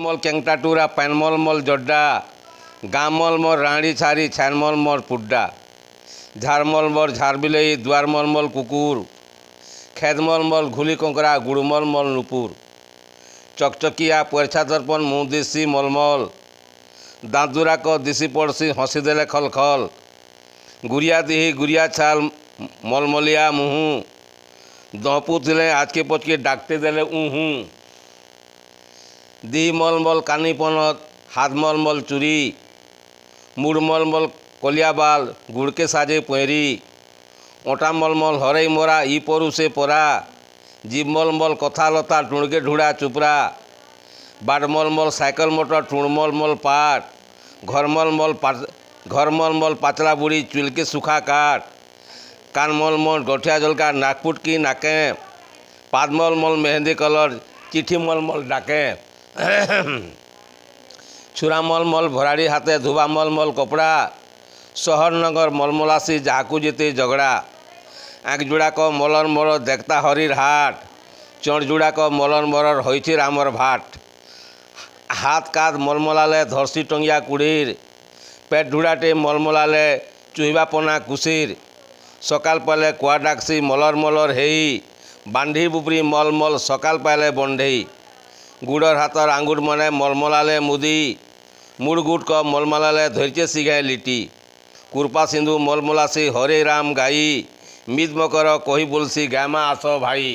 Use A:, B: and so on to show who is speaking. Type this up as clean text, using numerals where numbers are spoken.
A: मल केंगटा टूरा पैनमल मल जड्डा गामल मल राणी छारी छानमल मल पुड्डा झारमल मल झारबिलई दुआरमल मल कुकुर खेदमल मल घुली कंकरा गुड़मल मल नुपुर चकचकिया परछा दर्पण मुँह दिशी मलमल दाँतुराक दिशी पड़सी हसीदेले खल खल गुरिया दिही गुरिया छाल मलमलिया मुहूँ दहपुले आचके पचके डाकते देले उहूँ दी मलमल कानी पनत हाथ मलमल चुरी मुड़ मलमल कलिया बाल गुड़के साजे पैरी ओटा मलमल हरई मोरा ई परू से परा जीव मलमल कथा लता टुणके ढूढ़ा चुपरा बाट मलमल साइकिल मोटर टुणमलमल पाट घर मलमल पातला बुढ़ी चुलके सूखा काट कान मलमल गठिया जलका नाकपुट की नाके पाद मलमल मेहंदी कलर चिट्ठी मलमल डाके छुरा मलमल भराड़ी हाथे धुबा मलमल कपड़ा शहर नगर मलमलासी जाकू जेते झगड़ा आँख जुड़ाक मलर मर देखता हरिर हाट चढ़ जुड़ाक मलर मरर होइछि रामर भाट हाथ काद मलमलाले धरसी टंगिया कुड़ीर पेट ढुड़ाटे मलमलाले चुहिबा पना कुसीर सकाल पाले कुआ डाकसी मलर मलर हेई बांधी बुपरी मलमल सकाल पाले बंढेई गुड़र हाथर आंगुर मने मलमलाले मुदी मुड़ गुट क मलमलाले धैर्य सिघाए लिटी कुरपा सिंधु मलमलासी हरे राम गाई मिद मकर कही बोलसी गामा आस भाई।